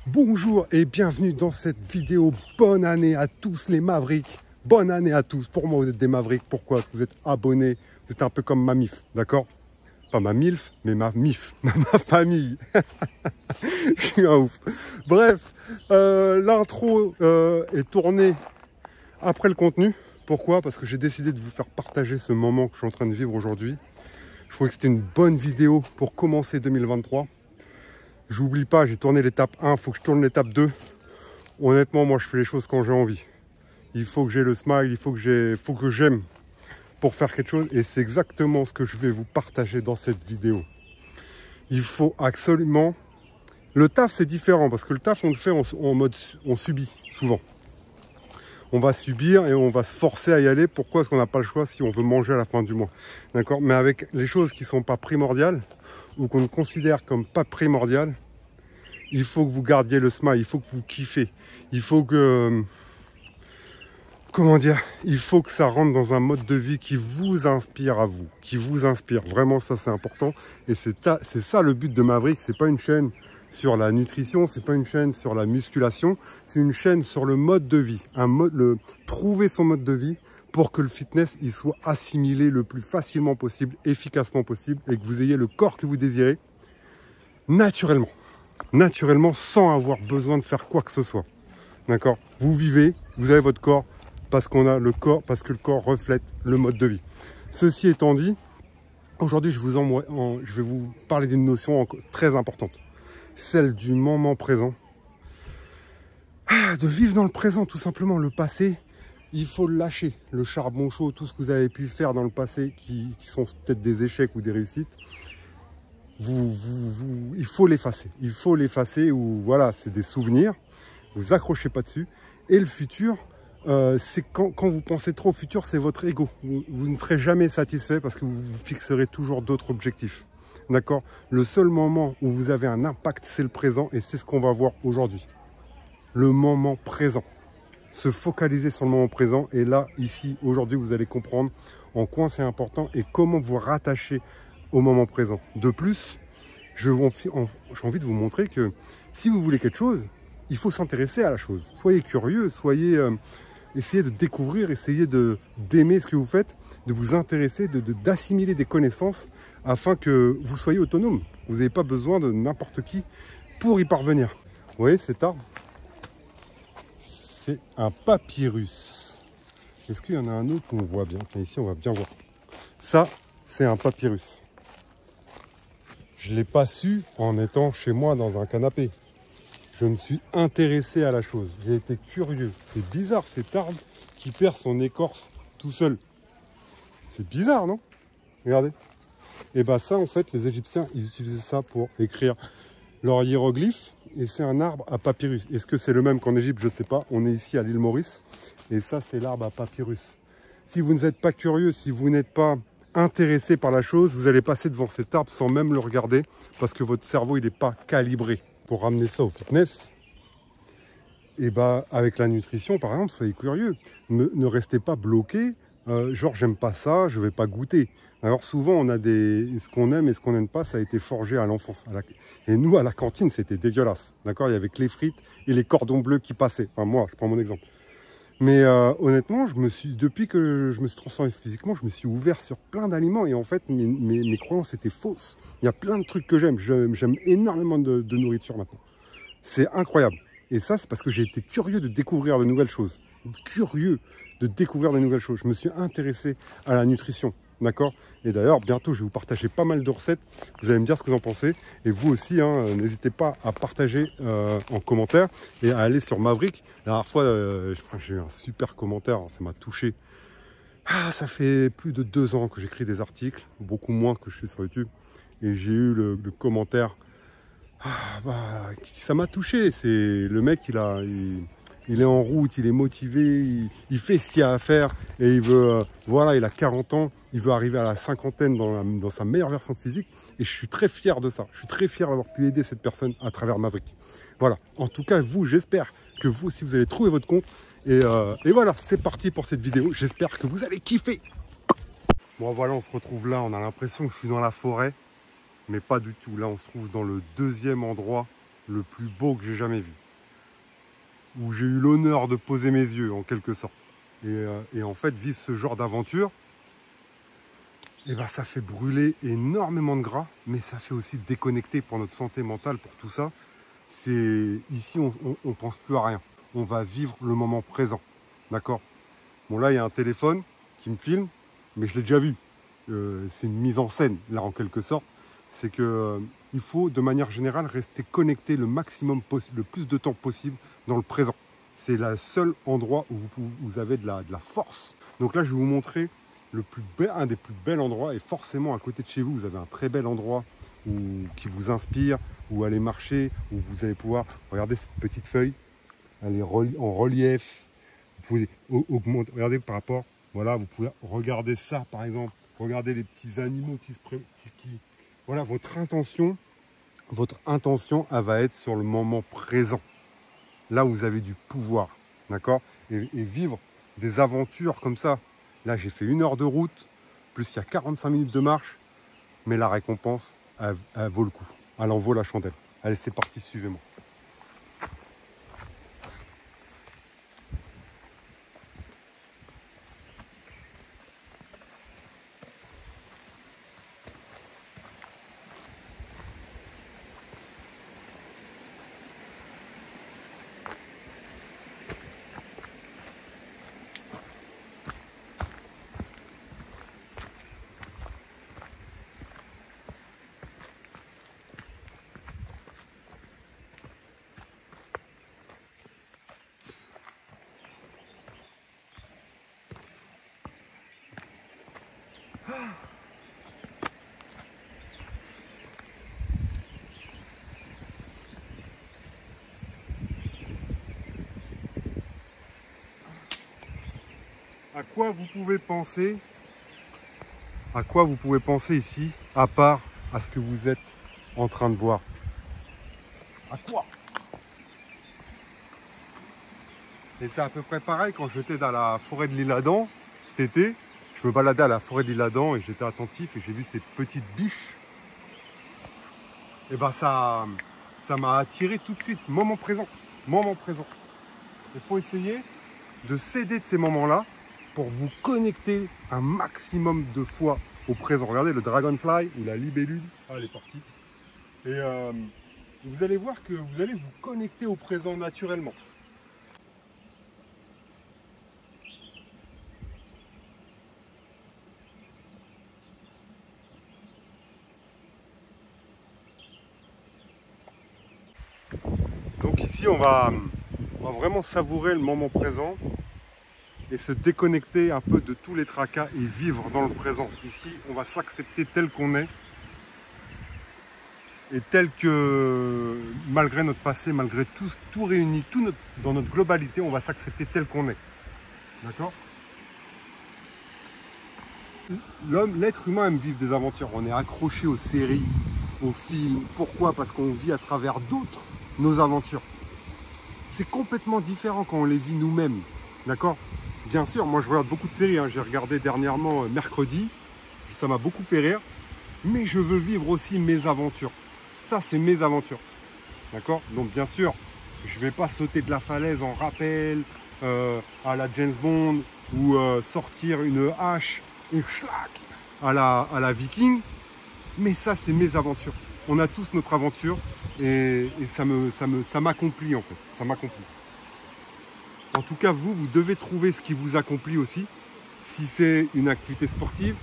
Bonjour et bienvenue dans cette vidéo. Bonne année à tous les Mavericks. Bonne année à tous. Pour moi, vous êtes des Mavericks. Pourquoi? Parce que vous êtes abonnés. Vous êtes un peu comme ma MIF, d'accord? Pas ma MILF, mais ma MIF, ma famille. Je suis un ouf. Bref, l'intro est tournée après le contenu. Pourquoi? Parce que j'ai décidé de vous faire partager ce moment que je suis en train de vivre aujourd'hui. Je trouvais que c'était une bonne vidéo pour commencer 2023. J'oublie pas, j'ai tourné l'étape 1, il faut que je tourne l'étape 2. Honnêtement, moi, je fais les choses quand j'ai envie. Il faut que j'ai le smile, il faut que j'aime pour faire quelque chose. Et c'est exactement ce que je vais vous partager dans cette vidéo. Il faut absolument... Le taf, c'est différent parce que le taf, on le fait en mode... On subit, souvent. On va subir et on va se forcer à y aller. Pourquoi est-ce qu'on n'a pas le choix si on veut manger à la fin du mois? D'accord? Mais avec les choses qui ne sont pas primordiales ou qu'on considère comme pas primordiales, il faut que vous gardiez le smile, il faut que vous kiffez. Il faut que... Comment dire? Il faut que ça rentre dans un mode de vie qui vous inspire à vous. Qui vous inspire. Vraiment, ça, c'est important. Et c'est ça le but de Maverick. C'est pas une chaîne sur la nutrition, c'est pas une chaîne sur la musculation. C'est une chaîne sur le mode de vie. Trouver son mode de vie pour que le fitness il soit assimilé le plus facilement possible, efficacement possible, et que vous ayez le corps que vous désirez naturellement. Naturellement, sans avoir besoin de faire quoi que ce soit. D'accord? Vous vivez, vous avez votre corps, parce qu'on a le corps, parce que le corps reflète le mode de vie. Ceci étant dit, aujourd'hui, je vais vous parler d'une notion très importante. Celle du moment présent. De vivre dans le présent, tout simplement. Le passé, il faut le lâcher. Le charbon chaud, tout ce que vous avez pu faire dans le passé, qui sont peut-être des échecs ou des réussites, il faut l'effacer. Il faut l'effacer, ou voilà, c'est des souvenirs. Vous accrochez pas dessus. Et le futur, c'est quand vous pensez trop au futur, c'est votre ego. Vous ne serez jamais satisfait parce que vous vous fixerez toujours d'autres objectifs. D'accord? Le seul moment où vous avez un impact, c'est le présent, et c'est ce qu'on va voir aujourd'hui. Le moment présent. Se focaliser sur le moment présent. Et là, ici, aujourd'hui, vous allez comprendre en quoi c'est important et comment vous rattacher au moment présent. De plus, j'ai envie de vous montrer que si vous voulez quelque chose, il faut s'intéresser à la chose. Soyez curieux, essayez de découvrir, essayez d'aimer ce que vous faites, de vous intéresser, d'assimiler des connaissances afin que vous soyez autonome. Vous n'avez pas besoin de n'importe qui pour y parvenir. Vous voyez cet arbre? C'est un papyrus. Est-ce qu'il y en a un autre où on voit bien? Ici, on va bien voir. Ça, c'est un papyrus. Je ne l'ai pas su en étant chez moi dans un canapé. Je me suis intéressé à la chose. J'ai été curieux. C'est bizarre cet arbre qui perd son écorce tout seul. C'est bizarre, non? Regardez. Et bien ça, en fait, les Égyptiens, ils utilisaient ça pour écrire leurs hiéroglyphes. Et c'est un arbre à papyrus. Est-ce que c'est le même qu'en Égypte? Je ne sais pas. On est ici à l'île Maurice. Et ça, c'est l'arbre à papyrus. Si vous n'êtes pas curieux, si vous n'êtes pas intéressé par la chose, vous allez passer devant cet arbre sans même le regarder. Parce que votre cerveau, il n'est pas calibré. Pour ramener ça au fitness, et avec la nutrition, par exemple, soyez curieux. Ne restez pas bloqué. Genre, j'aime pas ça, je vais pas goûter. Alors souvent, on a ce qu'on aime et ce qu'on n'aime pas, ça a été forgé à l'enfance. Et nous, à la cantine, c'était dégueulasse. D'accord? Il y avait que les frites et les cordons bleus qui passaient. Enfin, moi, je prends mon exemple. Mais honnêtement, depuis que je me suis transformé physiquement, je me suis ouvert sur plein d'aliments. Et en fait, mes croyances étaient fausses. Il y a plein de trucs que j'aime. J'aime énormément de nourriture maintenant. C'est incroyable. Et ça, c'est parce que j'ai été curieux de découvrir de nouvelles choses. Curieux de découvrir de nouvelles choses. Je me suis intéressé à la nutrition. D'accord? Et d'ailleurs, bientôt, je vais vous partager pas mal de recettes. Vous allez me dire ce que vous en pensez. Et vous aussi, hein, n'hésitez pas à partager en commentaire et à aller sur Maverick. La dernière fois, j'ai eu un super commentaire. Ça m'a touché. Ah, ça fait plus de 2 ans que j'écris des articles. Beaucoup moins que je suis sur YouTube. Et j'ai eu le commentaire. Ça m'a touché. C'est le mec, il est en route, il est motivé, il fait ce qu'il a à faire et il veut, voilà, il a 40 ans, il veut arriver à la cinquantaine dans sa meilleure version physique et je suis très fier de ça. Je suis très fier d'avoir pu aider cette personne à travers Maverick. Voilà. En tout cas, j'espère que vous aussi, vous allez trouver votre compte et voilà, c'est parti pour cette vidéo. J'espère que vous allez kiffer. Bon, voilà, on se retrouve là. On a l'impression que je suis dans la forêt. Mais pas du tout. Là, on se trouve dans le deuxième endroit le plus beau que j'ai jamais vu. Où j'ai eu l'honneur de poser mes yeux, en quelque sorte. Et en fait, vivre ce genre d'aventure, eh ben, ça fait brûler énormément de gras, mais ça fait aussi déconnecter pour notre santé mentale, pour tout ça. Ici, on pense plus à rien. On va vivre le moment présent. D'accord? Bon, là, il y a un téléphone qui me filme, mais je l'ai déjà vu. C'est une mise en scène, là, en quelque sorte. C'est que il faut, de manière générale, rester connecté le maximum possible, le plus de temps possible dans le présent. C'est le seul endroit où vous avez de la force. Donc là, je vais vous montrer un des plus bels endroits. Et forcément, à côté de chez vous, vous avez un très bel endroit qui vous inspire, où aller marcher, où vous allez pouvoir regarder cette petite feuille. Elle est en relief. Vous pouvez augmenter, regardez par rapport. Voilà, vous pouvez regarder ça, par exemple. Regardez les petits animaux voilà, votre intention, elle va être sur le moment présent. Là, vous avez du pouvoir, d'accord, et vivre des aventures comme ça. Là, j'ai fait 1 heure de route, plus il y a 45 minutes de marche, mais la récompense, elle vaut le coup. Elle en vaut la chandelle. Allez, c'est parti, suivez-moi. À quoi vous pouvez penser ici, à part à ce que vous êtes en train de voir? À quoi? Et c'est à peu près pareil quand j'étais dans la forêt de l'Isle-Adam cet été. Je me baladais à la forêt de l'Isle-Adam et j'étais attentif et j'ai vu ces petites biches. Et ben ça m'a attiré tout de suite, moment présent, moment présent. Il faut essayer de s'aider de ces moments-là pour vous connecter un maximum de fois au présent. Regardez le dragonfly ou la libellule. Ah, elle est partie. Et vous allez voir que vous allez vous connecter au présent naturellement. Donc ici, on va vraiment savourer le moment présent et se déconnecter un peu de tous les tracas et vivre dans le présent. Ici, on va s'accepter tel qu'on est et tel que, malgré notre passé, malgré tout réuni, dans notre globalité, on va s'accepter tel qu'on est. D'accord? L'être humain aime vivre des aventures. On est accroché aux séries, aux films. Pourquoi? Parce qu'on vit à travers d'autres nos aventures. C'est complètement différent quand on les vit nous-mêmes. D'accord? Bien sûr, moi je regarde beaucoup de séries. J'ai regardé dernièrement Mercredi. Ça m'a beaucoup fait rire. Mais je veux vivre aussi mes aventures. Ça, c'est mes aventures. D'accord? Donc bien sûr, je ne vais pas sauter de la falaise en rappel à la James Bond ou sortir une hache et schlac à la Viking. Mais ça, c'est mes aventures. On a tous notre aventure et ça m'accomplit en fait. Ça m'accomplit. En tout cas, vous devez trouver ce qui vous accomplit aussi. Si c'est une activité sportive,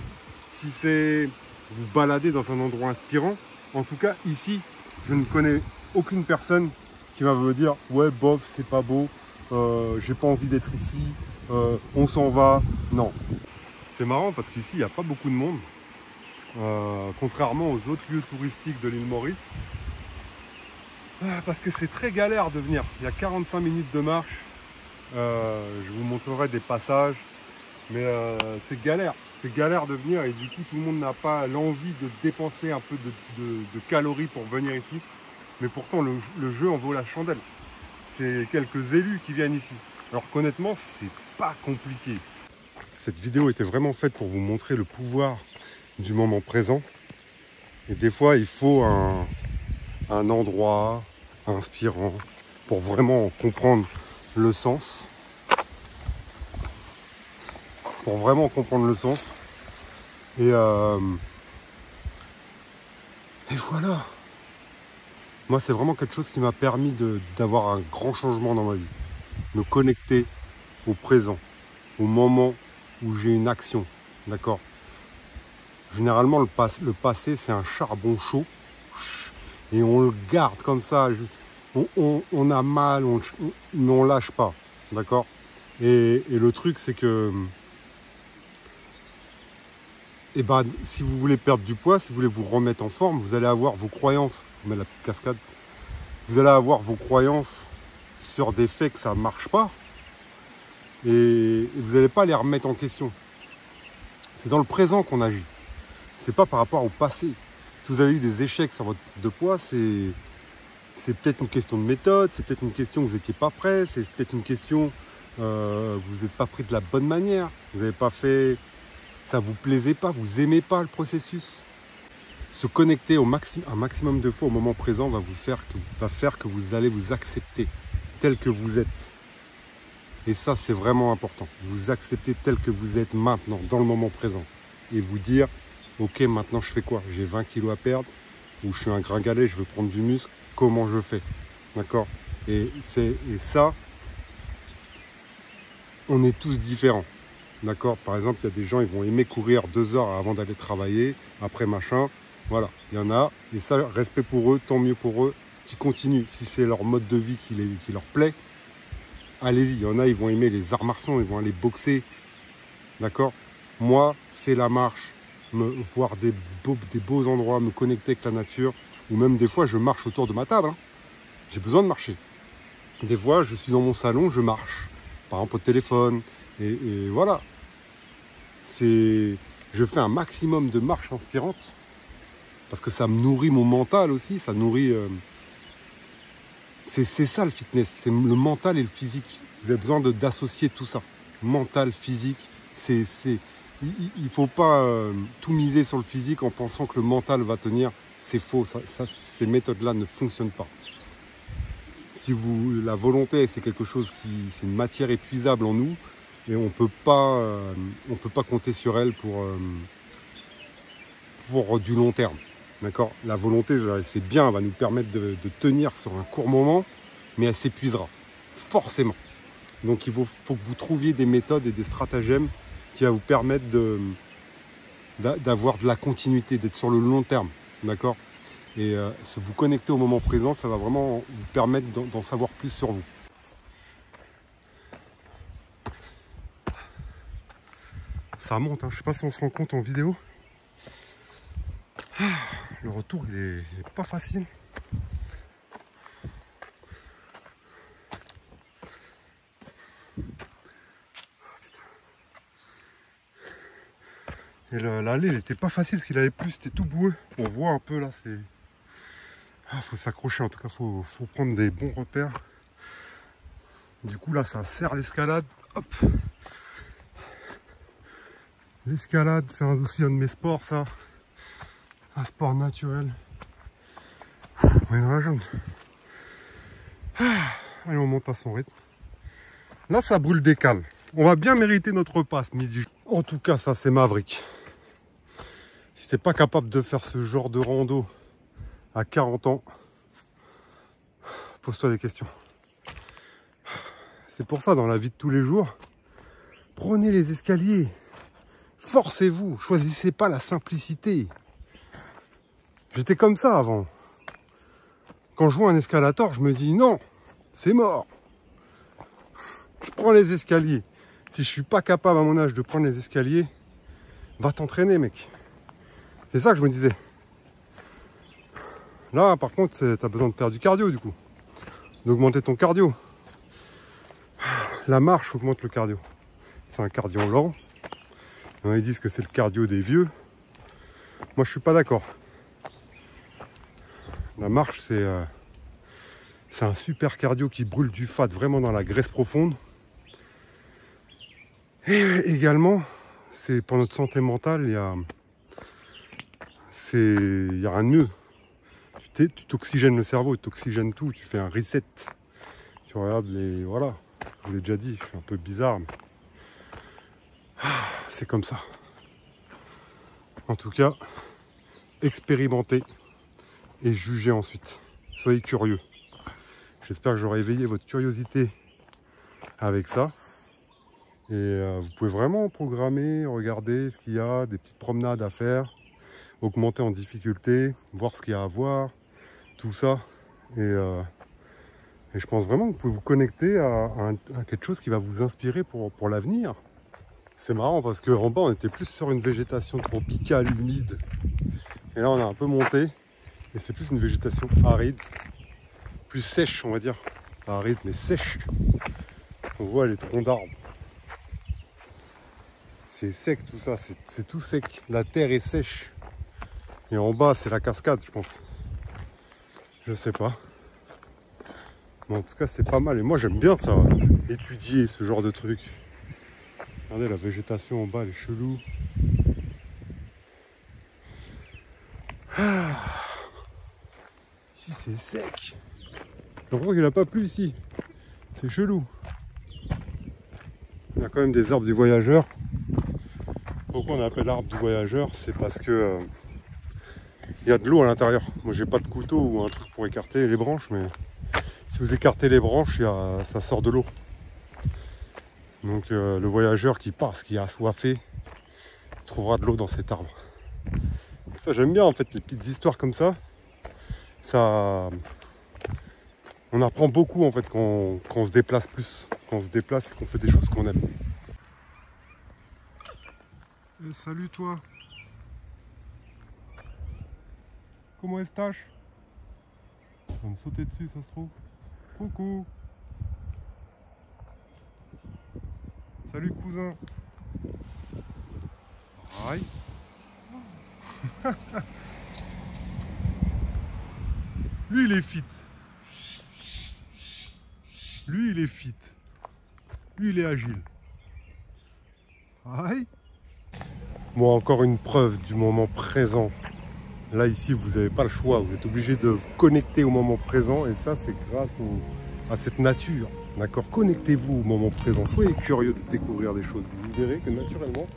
si c'est vous balader dans un endroit inspirant. En tout cas, ici, je ne connais aucune personne qui va me dire « Ouais, bof, c'est pas beau, j'ai pas envie d'être ici, on s'en va. » Non. C'est marrant parce qu'ici, il n'y a pas beaucoup de monde. Contrairement aux autres lieux touristiques de l'île Maurice. Parce que c'est très galère de venir. Il y a 45 minutes de marche. Je vous montrerai des passages. Mais c'est galère. C'est galère de venir et du coup tout le monde n'a pas l'envie de dépenser un peu de calories pour venir ici. Mais pourtant le jeu en vaut la chandelle. C'est quelques élus qui viennent ici. Alors qu'honnêtement, c'est pas compliqué. Cette vidéo était vraiment faite pour vous montrer le pouvoir du moment présent. Et des fois, il faut un endroit, inspirant, pour vraiment comprendre le sens. Pour vraiment comprendre le sens. Et voilà. Moi, c'est vraiment quelque chose qui m'a permis d'avoir un grand changement dans ma vie. Me connecter au présent, au moment où j'ai une action. D'accord? Généralement, le passé, c'est un charbon chaud. Et on le garde comme ça. On a mal, mais on lâche pas. D'accord? Et le truc, c'est que si vous voulez perdre du poids, si vous voulez vous remettre en forme, vous allez avoir vos croyances. On met la petite cascade. Vous allez avoir vos croyances sur des faits que ça ne marche pas. Et vous n'allez pas les remettre en question. C'est dans le présent qu'on agit. C'est pas par rapport au passé. Si vous avez eu des échecs sur votre de poids, c'est peut-être une question de méthode, c'est peut-être une question que vous n'étiez pas prêt, c'est peut-être une question que vous n'êtes pas pris de la bonne manière, vous n'avez pas fait, ça vous plaisait pas, vous aimez pas le processus. Se connecter un maximum de fois au moment présent va faire que vous allez vous accepter tel que vous êtes. Et ça, c'est vraiment important. Vous accepter tel que vous êtes maintenant, dans le moment présent. Et vous dire, ok, maintenant je fais quoi? J'ai 20 kilos à perdre, ou je suis un gringalet, je veux prendre du muscle, comment je fais? D'accord? Et ça, on est tous différents. D'accord? Par exemple, il y a des gens, ils vont aimer courir 2 heures avant d'aller travailler, après machin. Voilà, il y en a. Et ça, respect pour eux, tant mieux pour eux, qui continuent. Si c'est leur mode de vie qui leur plaît, allez-y. Il y en a, ils vont aimer les arts martiaux, ils vont aller boxer. D'accord? Moi, c'est la marche. Voir des beaux endroits, me connecter avec la nature. Ou même des fois, je marche autour de ma table. Hein. J'ai besoin de marcher. Des fois, je suis dans mon salon, je marche. Par exemple, au téléphone. Et voilà. Je fais un maximum de marches inspirantes. Parce que ça me nourrit mon mental aussi. Ça nourrit... C'est ça le fitness. C'est le mental et le physique. Vous avez besoin d'associer tout ça. Mental, physique. Il ne faut pas tout miser sur le physique en pensant que le mental va tenir. C'est faux. Ces méthodes-là ne fonctionnent pas. Si la volonté, c'est quelque chose c'est une matière épuisable en nous, et on peut pas compter sur elle pour du long terme. D'accord? La volonté, c'est bien, elle va nous permettre de tenir sur un court moment, mais elle s'épuisera, forcément. Donc il faut que vous trouviez des méthodes et des stratagèmes qui vont vous permettre d'avoir de la continuité, d'être sur le long terme. D'accord? Et vous connecter au moment présent, ça va vraiment vous permettre d'en savoir plus sur vous. Ça monte, hein. Je ne sais pas si on se rend compte en vidéo. Le retour, il est pas facile. Et l'allée, il était pas facile parce qu'il avait plu, c'était tout boueux. On voit un peu là, c'est... faut s'accrocher en tout cas, faut prendre des bons repères. Du coup là, ça serre l'escalade. Hop. L'escalade, c'est aussi un de mes sports, ça. Un sport naturel. On est dans la jungle. Allez, on monte à son rythme. Là, ça brûle des cales. On va bien mériter notre repas ce midi. En tout cas, ça, c'est Maverick. Si t'es pas capable de faire ce genre de rando à 40 ans, pose-toi des questions. C'est pour ça, dans la vie de tous les jours, prenez les escaliers. Forcez-vous. Choisissez pas la simplicité. J'étais comme ça avant. Quand je vois un escalator, je me dis non, c'est mort. Je prends les escaliers. Si je suis pas capable à mon âge de prendre les escaliers, va t'entraîner, mec. C'est ça que je me disais. Là, par contre, tu as besoin de faire du cardio, du coup. D'augmenter ton cardio. La marche augmente le cardio. C'est un cardio lent. Ils disent que c'est le cardio des vieux. Moi, je suis pas d'accord. La marche, c'est un super cardio qui brûle du fat vraiment dans la graisse profonde. Et également, c'est pour notre santé mentale, il y a rien de mieux. tu t'oxygènes le cerveau, tu t'oxygènes tout, tu fais un reset. Tu regardes les... Voilà, je vous l'ai déjà dit, je suis un peu bizarre, mais... c'est comme ça. En tout cas, expérimentez et jugez ensuite. Soyez curieux. J'espère que j'aurai éveillé votre curiosité avec ça. Et vous pouvez vraiment programmer, regarder ce qu'il y a, des petites promenades à faire, augmenter en difficulté, voir ce qu'il y a à voir, tout ça. Et je pense vraiment que vous pouvez vous connecter à quelque chose qui va vous inspirer pour l'avenir. C'est marrant parce qu'en bas, on était plus sur une végétation tropicale, humide. Et là, on a un peu monté. Et c'est plus une végétation aride, plus sèche, on va dire. Pas aride, mais sèche. On voit les troncs d'arbres. C'est sec tout ça, c'est tout sec. La terre est sèche. Et en bas, c'est la cascade, je pense. Je sais pas. Mais en tout cas, c'est pas mal. Et moi, j'aime bien ça, étudier ce genre de truc. Regardez la végétation en bas, elle est chelou. Ah. Ici, c'est sec. J'ai l'impression qu'il n'a pas plu ici. C'est chelou. Il y a quand même des arbres du voyageur. Pourquoi on appelle arbre du voyageur? C'est parce que il y a de l'eau à l'intérieur. Moi, j'ai pas de couteau ou un truc pour écarter les branches, mais si vous écartez les branches, ça sort de l'eau. Donc le voyageur qui passe, qui est assoiffé, il trouvera de l'eau dans cet arbre. Et ça, j'aime bien en fait les petites histoires comme ça. Ça, on apprend beaucoup en fait quand on se déplace plus, quand on se déplace et qu'on fait des choses qu'on aime. Et salut toi. Comment est-ce que on va me sauter dessus, ça se trouve. Coucou. Salut cousin. Aïe. Lui il est fit. Lui il est fit. Lui il est agile. Aïe. Moi encore une preuve du moment présent. Là ici vous n'avez pas le choix, vous êtes obligé de vous connecter au moment présent et ça c'est grâce à cette nature. D'accord, connectez-vous au moment présent, soyez curieux de découvrir des choses. Vous verrez que naturellement,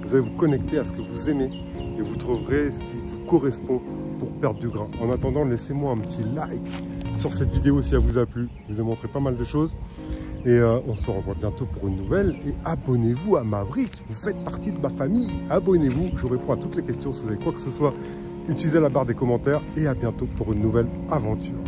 vous allez vous connecter à ce que vous aimez et vous trouverez ce qui vous correspond pour perdre du gras. En attendant, laissez-moi un petit like sur cette vidéo si elle vous a plu. Je vous ai montré pas mal de choses et on se revoit bientôt pour une nouvelle. Et abonnez-vous à Maverick, vous faites partie de ma famille. Abonnez-vous, je réponds à toutes les questions si vous avez quoi que ce soit. Utilisez la barre des commentaires et à bientôt pour une nouvelle aventure.